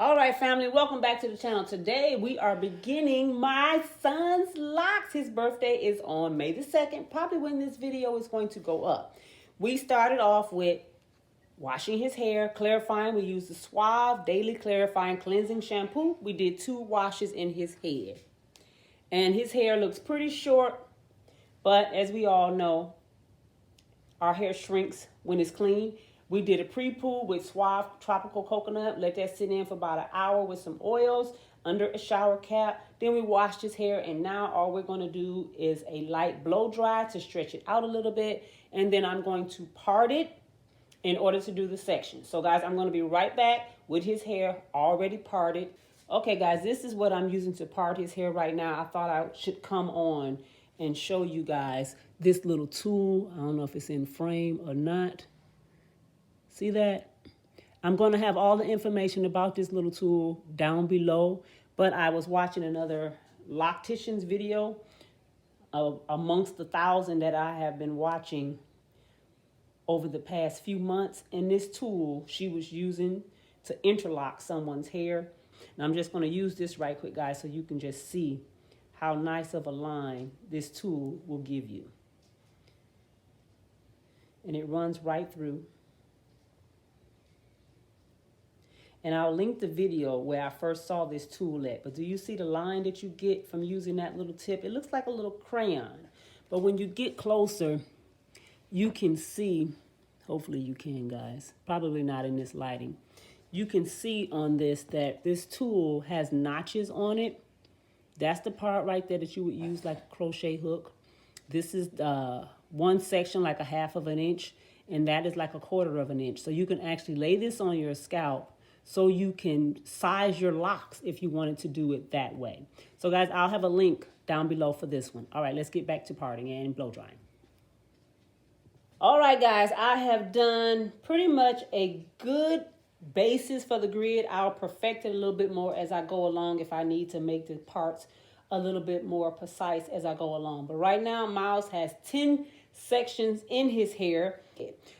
All right, family, welcome back to the channel. Today we are beginning my son's locks. His birthday is on May the 2nd, probably when this video is going to go up. We started off with washing his hair, clarifying. We used the Suave Daily Clarifying Cleansing Shampoo. We did 2 washes in his head. And his hair looks pretty short, but as we all know, our hair shrinks when it's clean. We did a pre-poo with Suave Tropical Coconut. Let that sit in for about an hour with some oils under a shower cap. Then we washed his hair, and now all we're going to do is a light blow dry to stretch it out a little bit. And then I'm going to part it in order to do the section. So guys, I'm going to be right back with his hair already parted. Okay guys, this is what I'm using to part his hair right now. I thought I should come on and show you guys this little tool. I don't know if it's in frame or not. See that? I'm going to have all the information about this little tool down below, but I was watching another loctician's video amongst the 1,000 that I have been watching over the past few months, and this tool she was using to interlock someone's hair. And I'm just going to use this right quick, guys, so you can just see how nice of a line this tool will give you. And it runs right through. And I'll link the video where I first saw this tool at. But do you see the line that you get from using that little tip? It looks like a little crayon. But when you get closer, you can see, hopefully you can, guys. Probably not in this lighting. You can see on this that this tool has notches on it. That's the part right there that you would use like a crochet hook. This is one section like a 1/2 of an inch, and that is like a 1/4 of an inch. So you can actually lay this on your scalp so you can size your locks if you wanted to do it that way. So guys, I'll have a link down below for this one. All right, let's get back to parting and blow drying. All right, guys, I have done pretty much a good basis for the grid. I'll perfect it a little bit more as I go along if I need to make the parts a little bit more precise as I go along. But right now, Miles has 10 sections in his hair.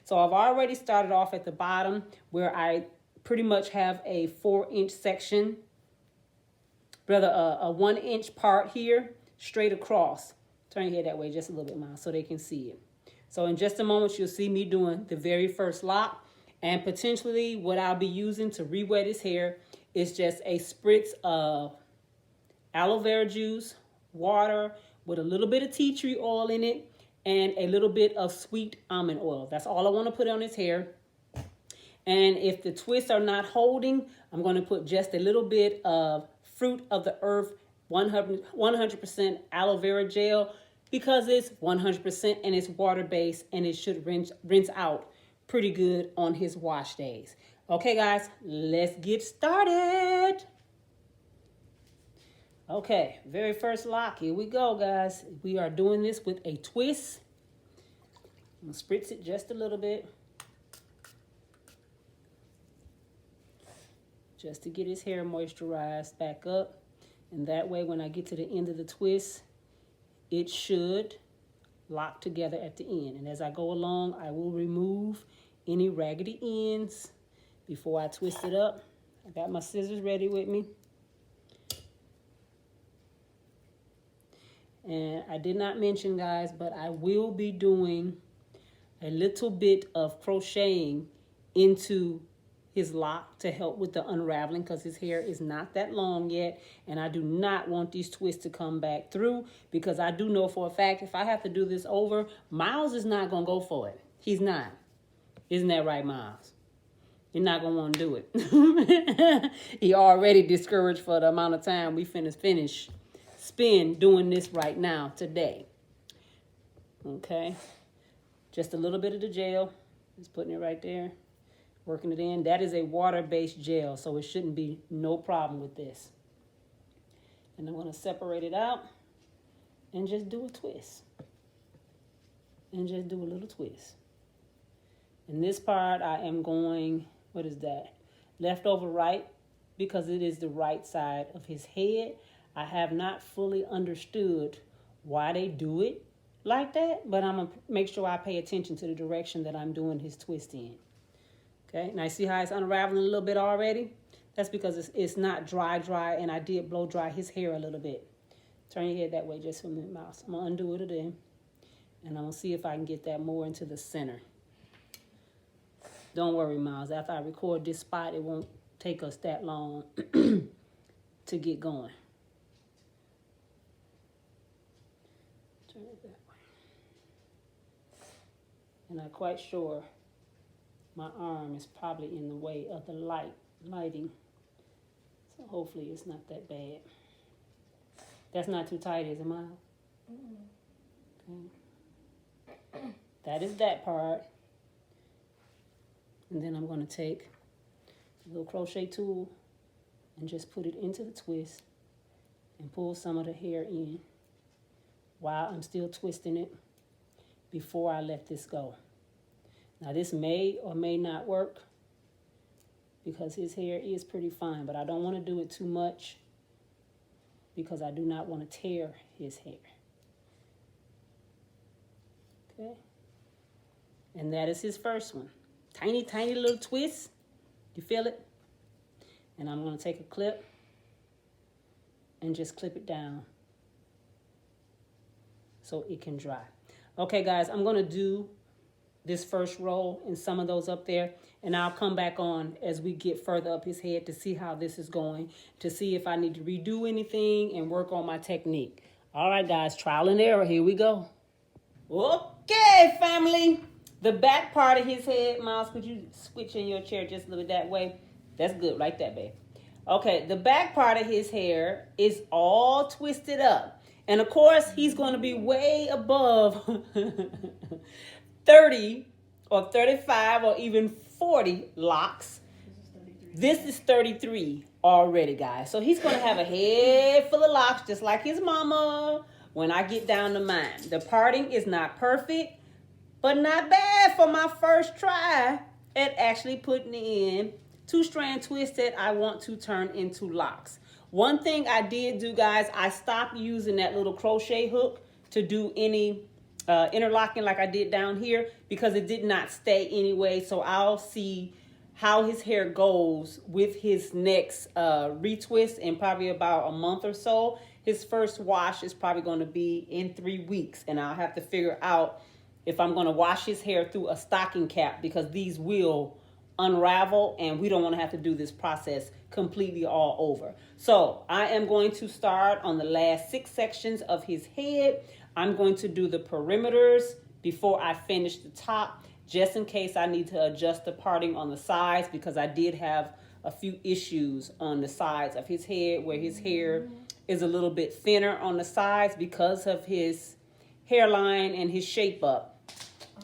So I've already started off at the bottom where I pretty much have a 4-inch section, rather a 1-inch part here, straight across. Turn your head that way just a little bit, Miles, so they can see it. So in just a moment, you'll see me doing the very first lock. And potentially what I'll be using to re-wet his hair is just a spritz of aloe vera juice, water with a little bit of tea tree oil in it, and a little bit of sweet almond oil. That's all I want to put on his hair. And if the twists are not holding, I'm going to put just a little bit of Fruit of the Earth 100% aloe vera gel because it's 100% and it's water-based, and it should rinse out pretty good on his wash days. Okay, guys, let's get started. Okay, very first lock. Here we go, guys. We are doing this with a twist. I'm going to spritz it just a little bit, just to get his hair moisturized back up. And that way, when I get to the end of the twist, it should lock together at the end. And as I go along, I will remove any raggedy ends before I twist it up. I got my scissors ready with me. And I did not mention, guys, but I will be doing a little bit of crocheting into his lock to help with the unraveling because his hair is not that long yet, and I do not want these twists to come back through because I do know for a fact if I have to do this over, Miles is not going to go for it. He's not. Isn't that right, Miles? You're not going to want to do it. He already discouraged for the amount of time we spend doing this right now today. Okay. Just a little bit of the gel. Just putting it right there. Working it in. That is a water-based gel, so it shouldn't be no problem with this. And I'm going to separate it out and just do a twist. And just do a little twist. In this part, I am going, what is that? Left over right, because it is the right side of his head. I have not fully understood why they do it like that, but I'm going to make sure I pay attention to the direction that I'm doing his twist in. Okay, now see how it's unraveling a little bit already? That's because it's not dry, and I did blow dry his hair a little bit. Turn your head that way just for a minute, Mouse. I'm going to undo it again. And I'm going to see if I can get that more into the center. Don't worry, Miles. After I record this spot, it won't take us that long to get going. Turn it that way. And I'm quite sure my arm is probably in the way of the lighting. So hopefully it's not that bad. That's not too tight, is it, Miles? Okay. That is that part. And then I'm going to take a little crochet tool and just put it into the twist and pull some of the hair in while I'm still twisting it before I let this go. Now this may or may not work because his hair is pretty fine, but I don't want to do it too much because I do not want to tear his hair. Okay. And that is his first one. Tiny, tiny little twist. You feel it? And I'm going to take a clip and just clip it down so it can dry. Okay, guys, I'm going to do this first row and some of those up there, and I'll come back on as we get further up his head to see how this is going, to see if I need to redo anything and work on my technique. All right, guys, trial and error. Here we go. Okay, family. The back part of his head, Miles, could you switch in your chair just a little bit that way? That's good, like that, babe. Okay, the back part of his hair is all twisted up. And of course, he's going to be way above 30 or 35 or even 40 locks. This is 33 already, guys. So he's going to have a head full of locks just like his mama when I get down to mine. The parting is not perfect, but not bad for my first try at actually putting in 2-strand twist that I want to turn into locks. One thing I did do, guys, I stopped using that little crochet hook to do any interlocking like I did down here because it did not stay anyway. So I'll see how his hair goes with his next retwist in probably about a month or so. His first wash is probably going to be in 3 weeks, and I'll have to figure out if I'm going to wash his hair through a stocking cap because these will unravel and we don't want to have to do this process completely all over. So I am going to start on the last 6 sections of his head. I'm going to do the perimeters before I finish the top, just in case I need to adjust the parting on the sides, because I did have a few issues on the sides of his head where his hair is a little bit thinner on the sides because of his hairline and his shape up,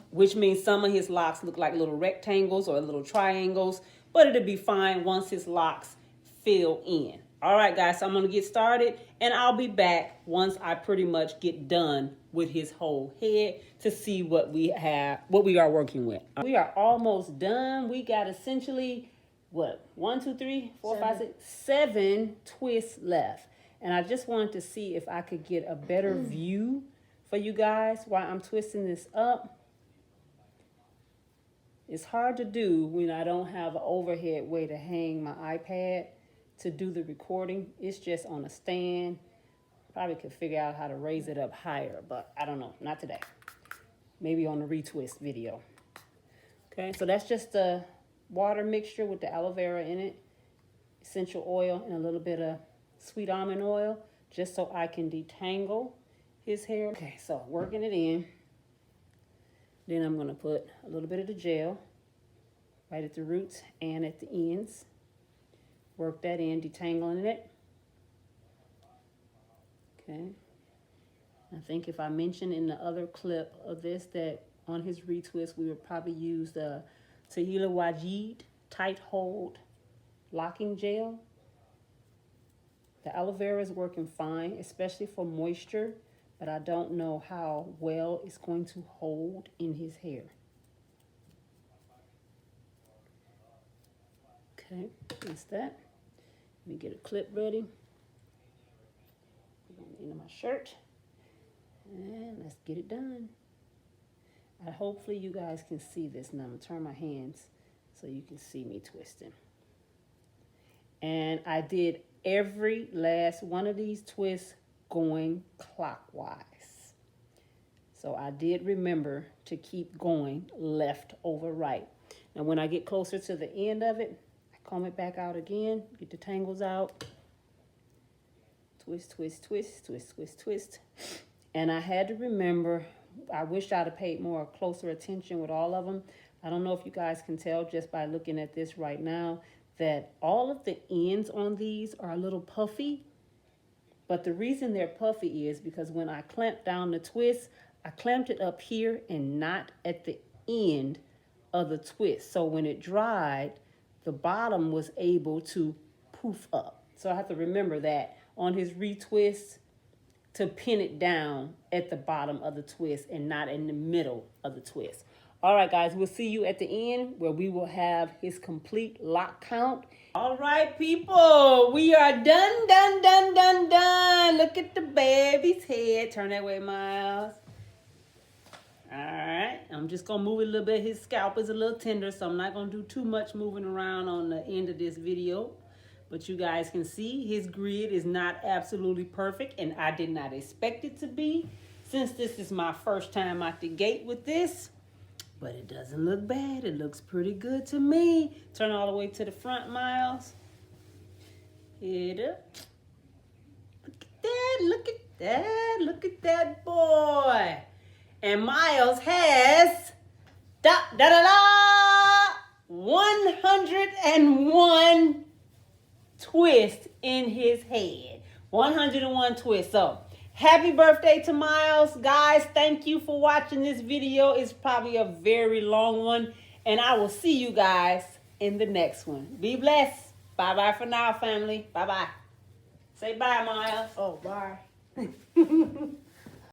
which means some of his locks look like little rectangles or little triangles, but it'll be fine once his locks fill in. All right, guys, so I'm going to get started, and I'll be back once I pretty much get done with his whole head to see what we are working with. We are almost done. We got essentially, 1, 2, 3, 4, 5, 6, 7 twists left. And I just wanted to see if I could get a better view for you guys while I'm twisting this up. It's hard to do when I don't have an overhead way to hang my iPad to do the recording. It's just on a stand. Probably could figure out how to raise it up higher, but I don't know, not today. Maybe on the retwist video. Okay, so that's just the water mixture with the aloe vera in it, essential oil, and a little bit of sweet almond oil, just so I can detangle his hair. Okay, so working it in. Then I'm gonna put a little bit of the gel right at the roots and at the ends. Work that in, detangling it. Okay. I think if I mentioned in the other clip of this that on his retwist we would probably use the Tahila Wajid tight hold locking gel. The aloe vera is working fine, especially for moisture, but I don't know how well it's going to hold in his hair. Okay, that's that. Let me get a clip ready. Put on the end of my shirt. And let's get it done. Hopefully you guys can see this now. I'm gonna turn my hands so you can see me twisting. And I did every last one of these twists going clockwise. So I did remember to keep going left over right. Now when I get closer to the end of it, I comb it back out again, get the tangles out. Twist, twist, twist, twist, twist, twist. And I had to remember, I wish I'd have paid more closer attention with all of them. I don't know if you guys can tell just by looking at this right now that all of the ends on these are a little puffy. But the reason they're puffy is because when I clamped down the twist, I clamped it up here and not at the end of the twist. So when it dried, the bottom was able to poof up. So I have to remember that on his retwist to pin it down at the bottom of the twist and not in the middle of the twist. All right, guys, we'll see you at the end where we will have his complete lock count. All right, people, we are done. Look at the baby's head. Turn that way, Miles. All right, I'm just going to move it a little bit. His scalp is a little tender, so I'm not going to do too much moving around on the end of this video. But you guys can see his grid is not absolutely perfect, and I did not expect it to be since this is my first time out the gate with this. But it doesn't look bad. It looks pretty good to me. Turn all the way to the front, Miles. Head up. Look at that. Look at that. Look at that boy. And Miles has 101 twists in his head. 101 twists. So happy birthday to Miles. Guys, thank you for watching this video. It's probably a very long one. And I will see you guys in the next one. Be blessed. Bye-bye for now, family. Bye-bye. Say bye, Miles. Oh, bye.